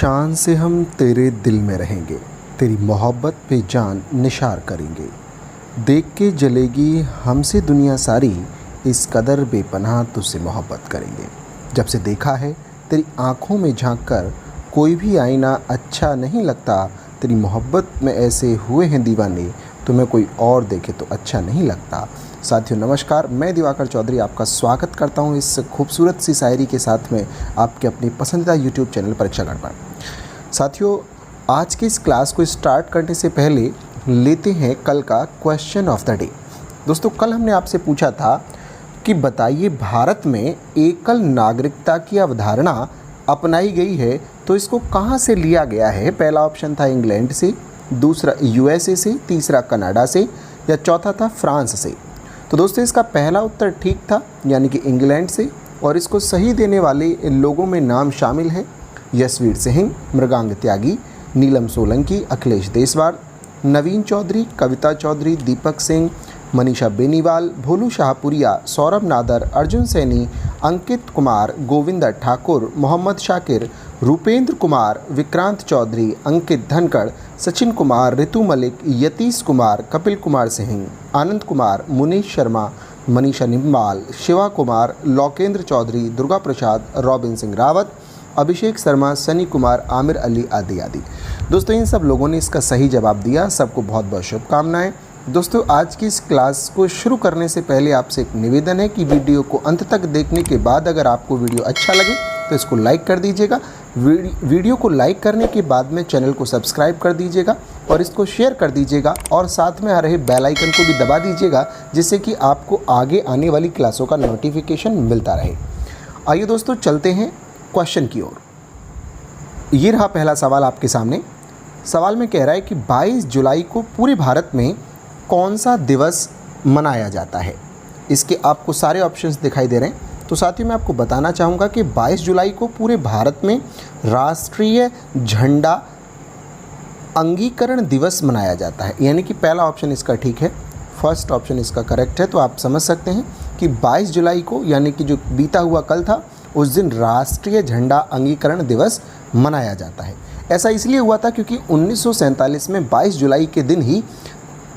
शान से हम तेरे दिल में रहेंगे, तेरी मोहब्बत पे जान निसार करेंगे। देख के जलेगी हमसे दुनिया सारी, इस कदर बेपनाह तुझसे मोहब्बत करेंगे। जब से देखा है तेरी आँखों में झांक कर, कोई भी आईना अच्छा नहीं लगता। तेरी मोहब्बत में ऐसे हुए हैं दीवाने, तुम्हें कोई और देखे तो अच्छा नहीं लगता। साथियों नमस्कार, मैं दिवाकर चौधरी आपका स्वागत करता हूं इस खूबसूरत सी शायरी के साथ में आपके अपने पसंदीदा यूट्यूब चैनल परीक्षागढ़ पर। साथियों आज के इस क्लास को स्टार्ट करने से पहले लेते हैं कल का क्वेश्चन ऑफ द डे। दोस्तों कल हमने आपसे पूछा था कि बताइए भारत में एकल नागरिकता की अवधारणा अपनाई गई है तो इसको कहाँ से लिया गया है। पहला ऑप्शन था इंग्लैंड से, दूसरा यूएसए से, तीसरा कनाडा से या चौथा था फ्रांस से। तो दोस्तों इसका पहला उत्तर ठीक था, यानी कि इंग्लैंड से। और इसको सही देने वाले लोगों में नाम शामिल हैं यशवीर सिंह, मृगांक त्यागी, नीलम सोलंकी, अखिलेश देसवार, नवीन चौधरी, कविता चौधरी, दीपक सिंह, मनीषा बेनीवाल, भोलू शाहपुरिया, सौरभ नादर, अर्जुन सैनी, अंकित कुमार, गोविंदा ठाकुर, मोहम्मद शाकिर, रूपेंद्र कुमार, विक्रांत चौधरी, अंकित धनखड़, सचिन कुमार, ऋतु मलिक, यतीश कुमार, कपिल कुमार सिंह, आनंद कुमार, मुनीश शर्मा, मनीषा निम्बाल, शिवा कुमार, लोकेंद्र चौधरी, दुर्गा प्रसाद, रॉबिन सिंह रावत, अभिषेक शर्मा, सनी कुमार, आमिर अली आदि आदि। दोस्तों इन सब लोगों ने इसका सही जवाब दिया। सबको बहुत बहुत शुभकामनाएं। दोस्तों आज की इस क्लास को शुरू करने से पहले आपसे एक निवेदन है कि वीडियो को अंत तक देखने के बाद अगर आपको वीडियो अच्छा लगे तो इसको लाइक कर दीजिएगा। वीडियो को लाइक करने के बाद में चैनल को सब्सक्राइब कर दीजिएगा और इसको शेयर कर दीजिएगा और साथ में आ रहे बेल आइकन को भी दबा दीजिएगा, जिससे कि आपको आगे आने वाली क्लासों का नोटिफिकेशन मिलता रहे। आइए दोस्तों चलते हैं क्वेश्चन की ओर। ये रहा पहला सवाल आपके सामने। सवाल में कह रहा है कि 22 जुलाई को पूरे भारत में कौन सा दिवस मनाया जाता है। इसके आपको सारे ऑप्शंस दिखाई दे रहे हैं। तो साथ ही मैं आपको बताना चाहूँगा कि 22 जुलाई को पूरे भारत में राष्ट्रीय झंडा अंगीकरण दिवस मनाया जाता है, यानी कि पहला ऑप्शन इसका ठीक है, फर्स्ट ऑप्शन इसका करेक्ट है। तो आप समझ सकते हैं कि 22 जुलाई को, यानी कि जो बीता हुआ कल था, उस दिन राष्ट्रीय झंडा अंगीकरण दिवस मनाया जाता है। ऐसा इसलिए हुआ था क्योंकि 1947 में 22 जुलाई के दिन ही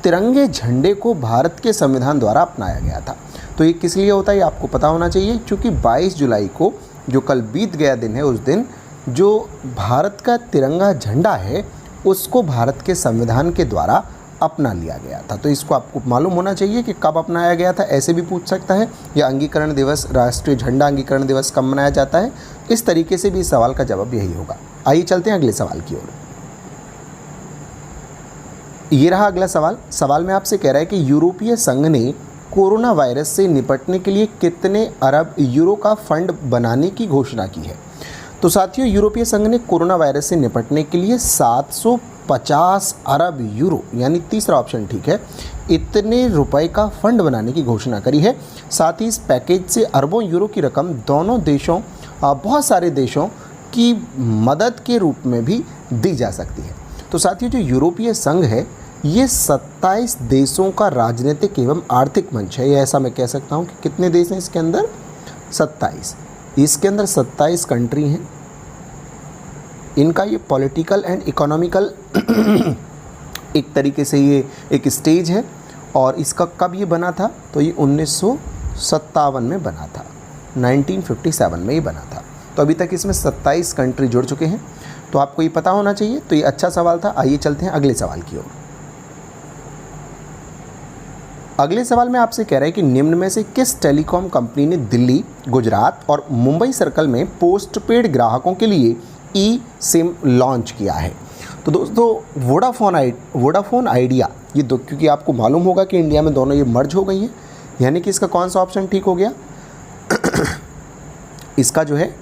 तिरंगे झंडे को भारत के संविधान द्वारा अपनाया गया था। तो ये किस लिए होता है ये आपको पता होना चाहिए, क्योंकि 22 जुलाई को जो कल बीत गया दिन है, उस दिन जो भारत का तिरंगा झंडा है उसको भारत के संविधान के द्वारा अपना लिया गया था। तो इसको आपको मालूम होना चाहिए कि कब अपनाया गया था। ऐसे भी पूछ सकता है, या अंगीकरण दिवस, राष्ट्रीय झंडा अंगीकरण दिवस कब मनाया जाता है। इस तरीके से भी इस सवाल का जवाब यही होगा। आइए चलते हैं अगले सवाल की ओर। ये रहा अगला सवाल। सवाल में आपसे कह रहा है कि यूरोपीय संघ ने कोरोना वायरस से निपटने के लिए कितने अरब यूरो का फंड बनाने की घोषणा की है। तो साथियों यूरोपीय संघ ने कोरोना वायरस से निपटने के लिए 750 अरब यूरो, यानी तीसरा ऑप्शन ठीक है, इतने रुपए का फंड बनाने की घोषणा करी है। साथ ही इस पैकेज से अरबों यूरो की रकम दोनों देशों, बहुत सारे देशों की मदद के रूप में भी दी जा सकती है। तो साथियों जो यूरोपीय संघ है ये 27 देशों का राजनीतिक एवं आर्थिक मंच है। ये ऐसा मैं कह सकता हूँ कि कितने देश हैं इसके अंदर, 27। इसके अंदर 27 कंट्री हैं। इनका ये पॉलिटिकल एंड इकोनॉमिकल एक तरीके से ये एक स्टेज है। और इसका कब ये बना था, तो ये 1957 में बना था, 1957 में ये बना था। तो अभी तक इसमें 27 कंट्री जुड़ चुके हैं। तो आपको ये पता होना चाहिए। तो ये अच्छा सवाल था। आइए चलते हैं अगले सवाल की ओर। अगले सवाल में आपसे कह रहा है कि निम्न में से किस टेलीकॉम कंपनी ने दिल्ली, गुजरात और मुंबई सर्कल में पोस्टपेड ग्राहकों के लिए ई सिम लॉन्च किया है। तो दोस्तों वोडाफोन आइडिया, ये दो, क्योंकि आपको मालूम होगा कि इंडिया में दोनों ये मर्ज हो गई हैं, यानी कि इसका कौन सा ऑप्शन ठीक हो गया इसका जो है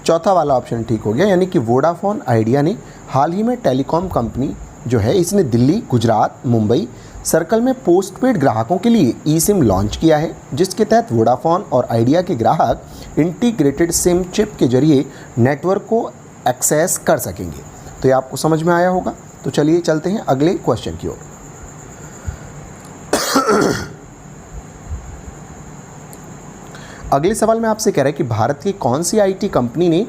चौथा वाला ऑप्शन ठीक हो गया, यानी कि वोडाफोन आइडिया ने हाल ही में टेलीकॉम कंपनी जो है इसने दिल्ली, गुजरात, मुंबई सर्कल में पोस्टपेड ग्राहकों के लिए ई सिम लॉन्च किया है, जिसके तहत वोडाफोन और आइडिया के ग्राहक इंटीग्रेटेड सिम चिप के जरिए नेटवर्क को एक्सेस कर सकेंगे। तो ये आपको समझ में आया होगा। तो चलिए चलते हैं अगले क्वेश्चन की ओर। अगले सवाल में आपसे कह रहा है कि भारत की कौन सी आईटी कंपनी ने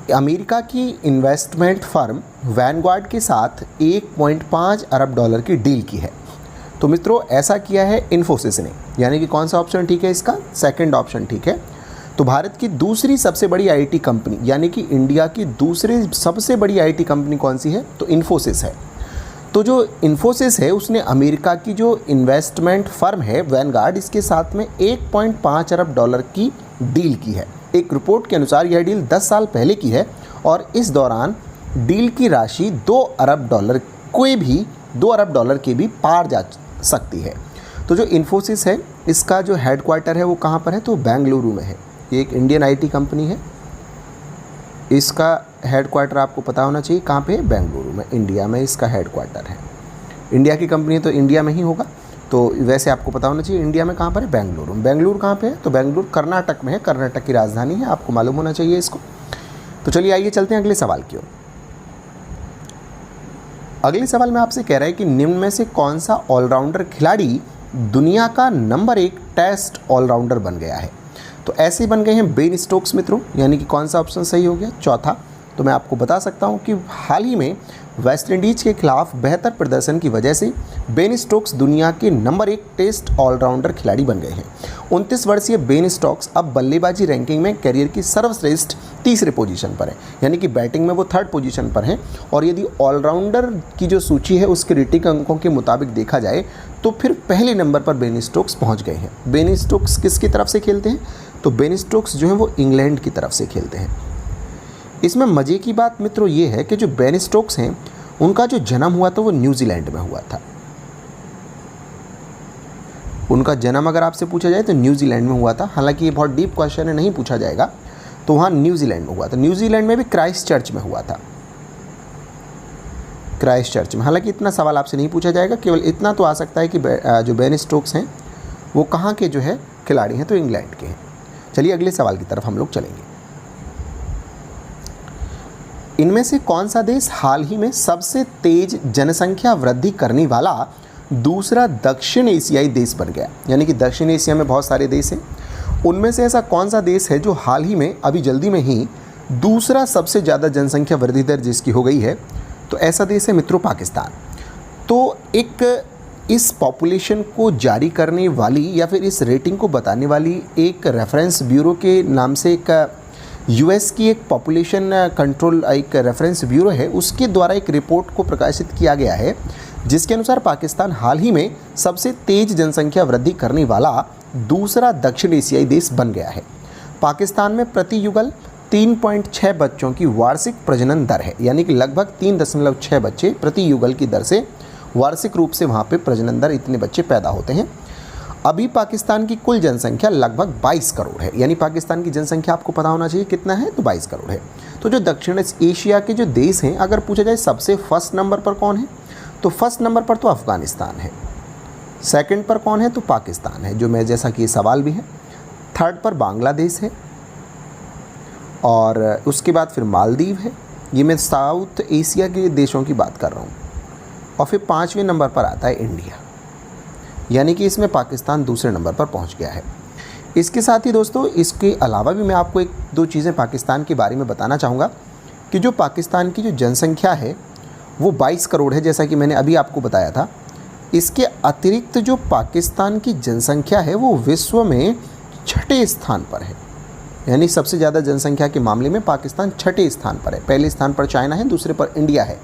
अमेरिका की इन्वेस्टमेंट फर्म वैनगार्ड के साथ 1.5 अरब डॉलर की डील की है। तो मित्रों ऐसा किया है इन्फोसिस ने, यानी कि कौन सा ऑप्शन ठीक है इसका? सेकंड ऑप्शन ठीक है। तो भारत की दूसरी सबसे बड़ी आईटी कंपनी, यानी कि इंडिया की दूसरी सबसे बड़ी आईटी कंपनी कौन सी है? तो इन्फोसिस है। तो जो इन्फोसिस है उसने अमेरिका की जो इन्वेस्टमेंट फर्म है वैनगार्ड, इसके साथ में 1.5 अरब डॉलर की डील की है। एक रिपोर्ट के अनुसार यह डील 10 साल पहले की है और इस दौरान डील की राशि 2 अरब डॉलर के भी पार जा सकती है। तो जो इन्फोसिस है इसका जो हेडक्वार्टर है वो कहाँ पर है? तो बेंगलुरु में है। ये एक इंडियन आईटी कंपनी है, इसका हेडक्वार्टर आपको पता होना चाहिए कहाँ पे है? बेंगलुरु में, इंडिया में इसका हेडक्वार्टर है। इंडिया की कंपनी है तो इंडिया में ही होगा, तो वैसे आपको पता होना चाहिए इंडिया में कहाँ पर है? बेंगलुरु। बेंगलुरु कहाँ पे है? तो बेंगलुरु कर्नाटक में है, कर्नाटक की राजधानी है, आपको मालूम होना चाहिए इसको। तो चलिए आइए चलते हैं अगले सवाल की ओर। अगले सवाल में आपसे कह रहा है कि निम्न में से कौन सा ऑलराउंडर खिलाड़ी दुनिया का नंबर 1 टेस्ट ऑलराउंडर बन गया है? तो ऐसे बन गए हैं बेन स्टोक्स मित्रों, यानी कि कौन सा ऑप्शन सही हो गया? चौथा। तो मैं आपको बता सकता हूं कि हाल ही में वेस्ट इंडीज के खिलाफ बेहतर प्रदर्शन की वजह से बेन स्टोक्स दुनिया के नंबर 1 टेस्ट ऑलराउंडर खिलाड़ी बन गए हैं। 29 वर्षीय बेन स्टोक्स अब बल्लेबाजी रैंकिंग में करियर की सर्वश्रेष्ठ तीसरे पोजीशन पर है, यानी कि बैटिंग में वो 3rd पोजीशन पर हैं। और यदि ऑलराउंडर की जो सूची है उसके रेटिंग अंकों के मुताबिक देखा जाए तो फिर पहले नंबर पर बेन स्टोक्स पहुँच गए हैं। बेन स्टोक्स किसकी तरफ से खेलते हैं? तो बेन स्टोक्स जो है वो इंग्लैंड की तरफ से खेलते हैं। इसमें मज़े की बात मित्रों ये है कि जो बेन स्टोक्स हैं उनका जो जन्म हुआ था वो न्यूजीलैंड में हुआ था। उनका जन्म अगर आपसे पूछा जाए तो न्यूजीलैंड में हुआ था। हालांकि ये बहुत डीप क्वेश्चन है, नहीं पूछा जाएगा, तो वहाँ न्यूजीलैंड में हुआ था। न्यूजीलैंड में भी क्राइस्ट चर्च में हुआ था, क्राइस्ट चर्च में। हालांकि इतना सवाल आपसे नहीं पूछा जाएगा, केवल इतना तो आ सकता है कि जो बेन स्टोक्स हैं वो कहाँ के जो है खिलाड़ी हैं? तो इंग्लैंड के हैं। चलिए अगले सवाल की तरफ हम लोग चलेंगे। इनमें से कौन सा देश हाल ही में सबसे तेज जनसंख्या वृद्धि करने वाला दूसरा दक्षिण एशियाई देश बन गया? यानी कि दक्षिण एशिया में बहुत सारे देश हैं, उनमें से ऐसा कौन सा देश है जो हाल ही में अभी जल्दी में ही दूसरा सबसे ज़्यादा जनसंख्या वृद्धि दर जिसकी हो गई है? तो ऐसा देश है मित्रों पाकिस्तान। तो एक इस पॉपुलेशन को जारी करने वाली या फिर इस रेटिंग को बताने वाली एक रेफरेंस ब्यूरो के नाम से एक यूएस की एक पॉपुलेशन कंट्रोल एक रेफरेंस ब्यूरो है, उसके द्वारा एक रिपोर्ट को प्रकाशित किया गया है जिसके अनुसार पाकिस्तान हाल ही में सबसे तेज जनसंख्या वृद्धि करने वाला दूसरा दक्षिण एशियाई देश बन गया है। पाकिस्तान में प्रति युगल 3.6 बच्चों की वार्षिक प्रजनन दर है, यानी कि लगभग 3.6 बच्चे प्रति युगल की दर से वार्षिक रूप से वहाँ पे प्रजनन दर इतने बच्चे पैदा होते हैं। अभी पाकिस्तान की कुल जनसंख्या लगभग 22 करोड़ है, यानी पाकिस्तान की जनसंख्या आपको पता होना चाहिए कितना है? तो 22 करोड़ है। तो जो दक्षिण एशिया के जो देश हैं, अगर पूछा जाए सबसे फर्स्ट नंबर पर कौन है, तो फर्स्ट नंबर पर तो अफ़गानिस्तान है, सेकंड पर कौन है? तो पाकिस्तान है, जो मैं जैसा कि ये सवाल भी है। थर्ड पर बांग्लादेश है और उसके बाद फिर मालदीव है। ये मैं साउथ एशिया के देशों की बात कर रहा हूँ। और फिर 5वें नंबर पर आता है इंडिया, यानी कि इसमें पाकिस्तान दूसरे नंबर पर पहुंच गया है। इसके साथ ही दोस्तों इसके अलावा भी मैं आपको 1-2 चीज़ें पाकिस्तान के बारे में बताना चाहूँगा कि जो पाकिस्तान की जो जनसंख्या है वो 22 करोड़ है, जैसा कि मैंने अभी आपको बताया था। इसके अतिरिक्त जो पाकिस्तान की जनसंख्या है वो विश्व में 6ठे स्थान पर है, यानी सबसे ज़्यादा जनसंख्या के मामले में पाकिस्तान 6ठे स्थान पर है। पहले स्थान पर चाइना है, दूसरे पर इंडिया है।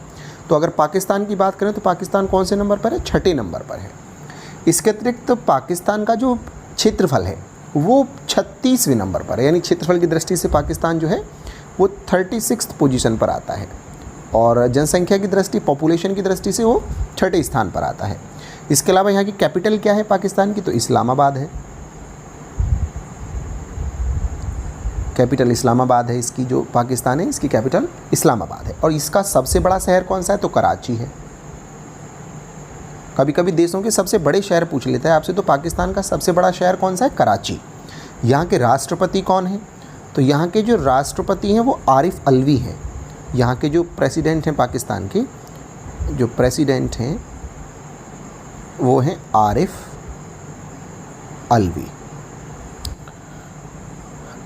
तो अगर पाकिस्तान की बात करें तो पाकिस्तान कौन से नंबर पर है? 6ठे नंबर पर है। इसके अतिरिक्त तो पाकिस्तान का जो क्षेत्रफल है वो 36वें नंबर पर है, यानी क्षेत्रफल की दृष्टि से पाकिस्तान जो है वो 36th पोजीशन पर आता है और जनसंख्या की दृष्टि, पॉपुलेशन की दृष्टि से वो 6ठे स्थान पर आता है। इसके अलावा यहाँ की कैपिटल क्या है पाकिस्तान की? तो इस्लामाबाद है, कैपिटल इस्लामाबाद है इसकी। जो पाकिस्तान है इसकी कैपिटल इस्लामाबाद है। और इसका सबसे बड़ा शहर कौन सा है? तो कराची है। कभी कभी देशों के सबसे बड़े शहर पूछ लेता है आपसे, तो पाकिस्तान का सबसे बड़ा शहर कौन सा है? कराची। यहाँ के राष्ट्रपति कौन हैं? तो यहाँ के जो राष्ट्रपति हैं वो आरिफ अलवी हैं। यहाँ के जो प्रेसिडेंट हैं पाकिस्तान के, जो प्रेसिडेंट हैं वो हैं आरिफ अलवी।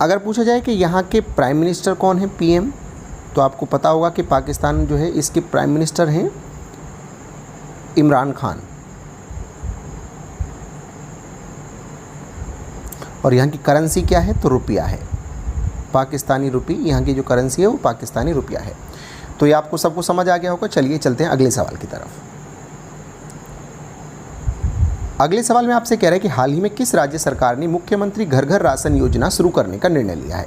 अगर पूछा जाए कि यहाँ के प्राइम मिनिस्टर कौन है, पीएम, तो आपको पता होगा कि पाकिस्तान जो है इसके प्राइम मिनिस्टर हैं इमरान खान, और यहाँ की करेंसी क्या है तो रुपया है, पाकिस्तानी रुपी। यहाँ की जो करेंसी है वो पाकिस्तानी रुपया है। तो ये आपको सबको समझ आ गया होगा। चलिए चलते हैं अगले सवाल की तरफ। अगले सवाल में आपसे कह रहा है कि हाल ही में किस राज्य सरकार ने मुख्यमंत्री घर घर राशन योजना शुरू करने का निर्णय लिया है।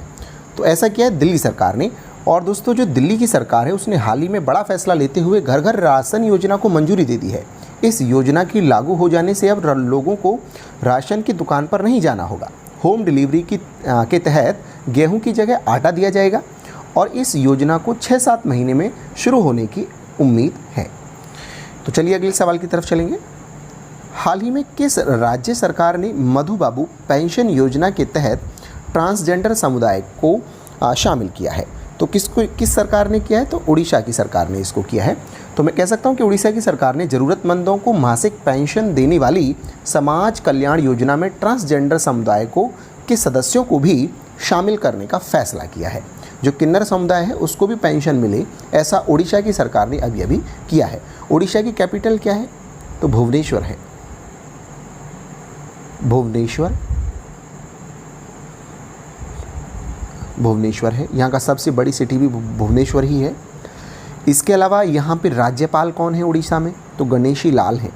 तो ऐसा किया है दिल्ली सरकार ने। और दोस्तों जो दिल्ली की सरकार है उसने हाल ही में बड़ा फैसला लेते हुए घर घर राशन योजना को मंजूरी दे दी है। इस योजना की लागू हो जाने से अब लोगों को राशन की दुकान पर नहीं जाना होगा। होम डिलीवरी के तहत गेहूं की जगह आटा दिया जाएगा और इस योजना को 6-7 महीने में शुरू होने की उम्मीद है। तो चलिए अगले सवाल की तरफ चलेंगे। हाल ही में किस राज्य सरकार ने मधु बाबू पेंशन योजना के तहत ट्रांसजेंडर समुदाय को शामिल किया है। तो किस सरकार ने किया है तो उड़ीसा की सरकार ने इसको किया है। तो मैं कह सकता हूं कि उड़ीसा की सरकार ने ज़रूरतमंदों को मासिक पेंशन देने वाली समाज कल्याण योजना में ट्रांसजेंडर समुदाय के सदस्यों को भी शामिल करने का फैसला किया है। जो किन्नर समुदाय है उसको भी पेंशन मिले, ऐसा उड़ीसा की सरकार ने अभी किया है। उड़ीसा की कैपिटल क्या है तो भुवनेश्वर है। भुवनेश्वर है, यहाँ का सबसे बड़ी सिटी भी भुवनेश्वर ही है। इसके अलावा यहाँ पे राज्यपाल कौन है उड़ीसा में तो गणेशी लाल हैं।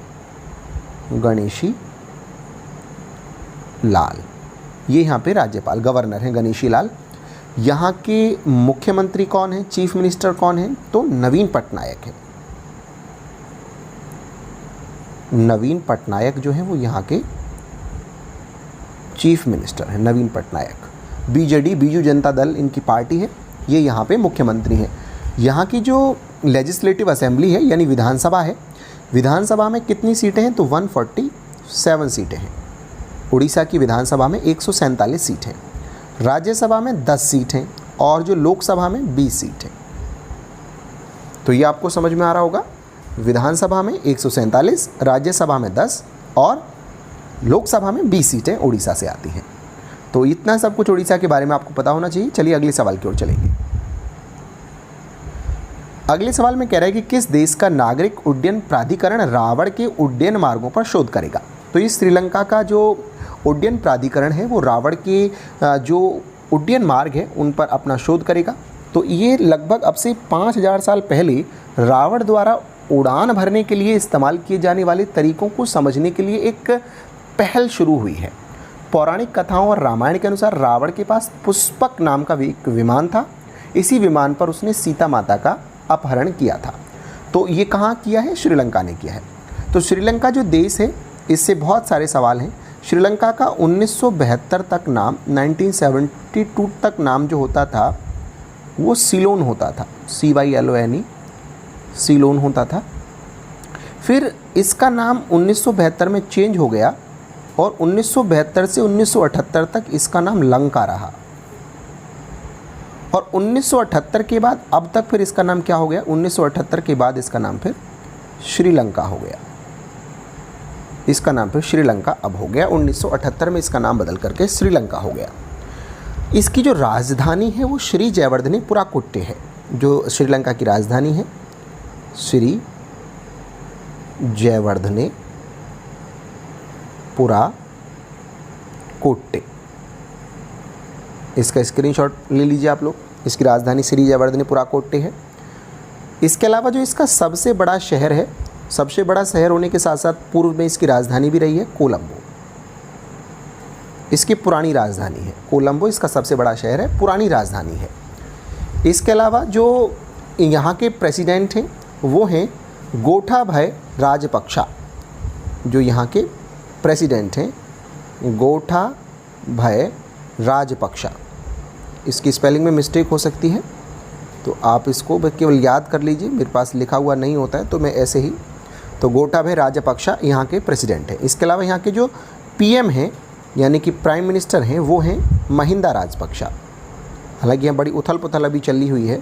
गणेशी लाल ये यहाँ पे राज्यपाल गवर्नर हैं गणेशी लाल। यहाँ के मुख्यमंत्री कौन है, चीफ मिनिस्टर कौन है तो नवीन पटनायक है। नवीन पटनायक जो है वो यहाँ के चीफ मिनिस्टर हैं, नवीन पटनायक। बीजेडी बीजू जनता दल इनकी पार्टी है, ये यहाँ पे मुख्यमंत्री हैं। यहाँ की जो लेजिस्लेटिव असेंबली है यानी विधानसभा है, विधानसभा में कितनी सीटें हैं तो 147 सीटें हैं। उड़ीसा की विधानसभा में 147 सीट हैं, राज्यसभा में 10 सीट हैं और जो लोकसभा में 20 सीट हैं। तो ये आपको समझ में आ रहा होगा, विधानसभा में 147, राज्यसभा में 10 और लोकसभा में 20 सीटें उड़ीसा से आती हैं। तो इतना सब कुछ उड़ीसा के बारे में आपको पता होना चाहिए। चलिए अगले सवाल की ओर चलेंगे। अगले सवाल में कह रहा है कि किस देश का नागरिक उड्डयन प्राधिकरण रावण के उड्डयन मार्गों पर शोध करेगा। तो ये श्रीलंका का जो उड्डयन प्राधिकरण है वो रावण के जो उड्डयन मार्ग है उन पर अपना शोध करेगा। तो ये लगभग अब से 5000 साल पहले रावण द्वारा उड़ान भरने के लिए इस्तेमाल किए जाने वाले तरीक़ों को समझने के लिए एक पहल शुरू हुई है। पौराणिक कथाओं और रामायण के अनुसार रावण के पास पुष्पक नाम का एक विमान था। इसी विमान पर उसने सीता माता का अपहरण किया था। तो ये कहाँ किया है, श्रीलंका ने किया है। तो श्रीलंका जो देश है इससे बहुत सारे सवाल हैं। श्रीलंका का 1972 तक नाम, 1972 तक नाम जो होता था वो सीलोन होता था, CYLONE सीलोन होता था। फिर इसका नाम 1972 में चेंज हो गया और 1972 से 1978 तक इसका नाम लंका रहा। और 1978 के बाद अब तक फिर इसका नाम क्या हो गया, 1978 के बाद इसका नाम फिर श्रीलंका हो गया। इसका नाम फिर श्रीलंका अब हो गया। 1978 में इसका नाम बदल करके श्रीलंका हो गया। इसकी जो राजधानी है वो श्री जयवर्धनेपुरा कोट्टे है। जो श्रीलंका की राजधानी है श्री जयवर्धनेपुरा कोट्टे। इसका स्क्रीनशॉट ले लीजिए आप लोग। इसकी राजधानी श्री जयवर्धनेपुरा कोट्टे है। इसके अलावा जो इसका सबसे बड़ा शहर है, सबसे बड़ा शहर होने के साथ साथ पूर्व में इसकी राजधानी भी रही है कोलंबो। इसकी पुरानी राजधानी है कोलंबो, इसका सबसे बड़ा शहर है, पुरानी राजधानी है। इसके अलावा जो यहाँ के प्रेसिडेंट हैं वो हैं गोटाभय राजपक्षा। जो यहाँ के प्रेसिडेंट हैं गोटाभय राजपक्षा। इसकी स्पेलिंग में मिस्टेक हो सकती है तो आप इसको केवल याद कर लीजिए, मेरे पास लिखा हुआ नहीं होता है तो मैं ऐसे ही। तो गोटाभय राजपक्षा यहाँ के प्रेसिडेंट हैं। इसके अलावा यहाँ के जो PM हैं यानी कि प्राइम मिनिस्टर हैं वो हैं महिंदा राजपक्षा। हालांकि यहाँ बड़ी उथल पुथल अभी चली हुई है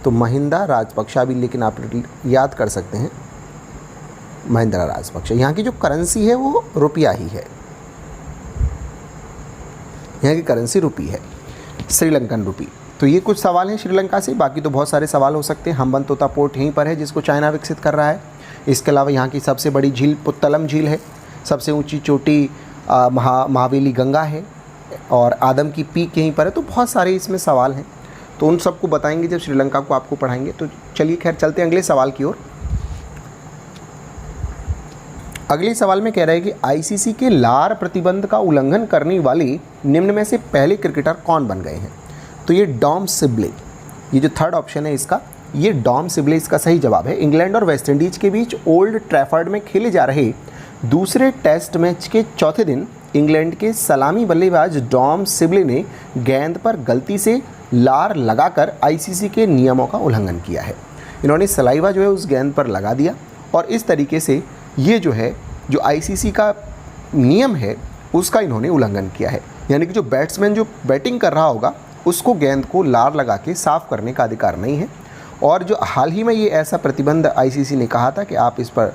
तो महिंदा राजपक्षा भी, लेकिन आप याद कर सकते हैं महिंद्रा राजपक्षा। यहाँ की जो करेंसी है वो रुपया ही है, यहाँ की करेंसी रुपी है, श्रीलंकन रुपी। तो ये कुछ सवाल हैं श्रीलंका से, बाकी तो बहुत सारे सवाल हो सकते हैं। हम्बनतोता पोर्ट यहीं पर है जिसको चाइना विकसित कर रहा है। इसके अलावा यहाँ की सबसे बड़ी झील पुत्तलम झील है, सबसे ऊंची चोटी महावेली गंगा है और आदम की पीक यहीं पर है। तो बहुत सारे इसमें सवाल हैं, तो उन सबको बताएंगे जब श्रीलंका को आपको पढ़ाएंगे। तो चलिए खैर चलते हैं अगले सवाल की ओर। अगले सवाल में कह रहा है कि आईसीसी के लार प्रतिबंध का उल्लंघन करने वाले निम्न में से पहले क्रिकेटर कौन बन गए हैं। तो ये डॉम सिबले, ये जो थर्ड ऑप्शन है इसका, ये डॉम सिबले इसका सही जवाब है। इंग्लैंड और वेस्ट इंडीज़ के बीच ओल्ड ट्रैफर्ड में खेले जा रहे दूसरे टेस्ट मैच के चौथे दिन इंग्लैंड के सलामी बल्लेबाज डॉम सिबले ने गेंद पर गलती से लार लगाकर आईसीसी के नियमों का उल्लंघन किया है। इन्होंने सलाइवा जो है उस गेंद पर लगा दिया और इस तरीके से ये जो है जो आईसीसी का नियम है उसका इन्होंने उल्लंघन किया है। यानी कि जो बैट्समैन जो बैटिंग कर रहा होगा उसको गेंद को लार लगा के साफ़ करने का अधिकार नहीं है। और जो हाल ही में ये ऐसा प्रतिबंध आईसीसी ने कहा था कि आप इस पर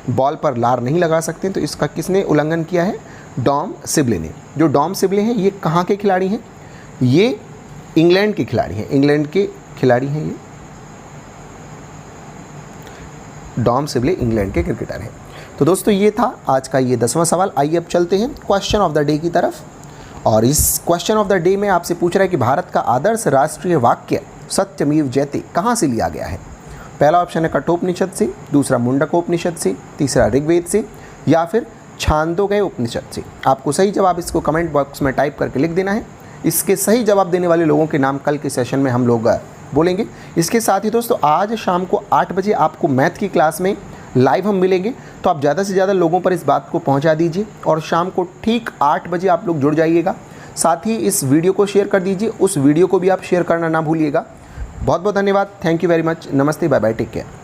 बॉल पर लार नहीं लगा सकते, तो इसका किसने उल्लंघन किया है? डॉम सिबले ने। जो डॉम सिबले हैं ये कहाँ के खिलाड़ी हैं? ये इंग्लैंड के खिलाड़ी हैं, इंग्लैंड के खिलाड़ी हैं ये। डॉम सिबले इंग्लैंड के क्रिकेटर हैं। तो दोस्तों ये था आज का ये 10वां सवाल। आइए अब चलते हैं क्वेश्चन ऑफ द डे की तरफ। और इस क्वेश्चन ऑफ द डे में आपसे पूछ रहा है कि भारत का आदर्श राष्ट्रीय वाक्य सत्यमेव जयते कहाँ से लिया गया है। पहला ऑप्शन है कठोपनिषद से, दूसरा मुंडकोपनिषद से, तीसरा ऋग्वेद से या फिर छांदोग्य उपनिषद से। आपको सही जवाब इसको कमेंट बॉक्स में टाइप करके लिख देना है। इसके सही जवाब देने वाले लोगों के नाम कल के सेशन में हम लोग बोलेंगे। इसके साथ ही दोस्तों आज शाम को 8 बजे आपको मैथ की क्लास में लाइव हम मिलेंगे, तो आप ज़्यादा से ज़्यादा लोगों पर इस बात को पहुंचा दीजिए और शाम को ठीक 8 बजे आप लोग जुड़ जाइएगा। साथ ही इस वीडियो को शेयर कर दीजिए, उस वीडियो को भी आप शेयर करना ना भूलिएगा। बहुत बहुत धन्यवाद। Thank you very much. नमस्ते, बाय बाय, टेक केयर।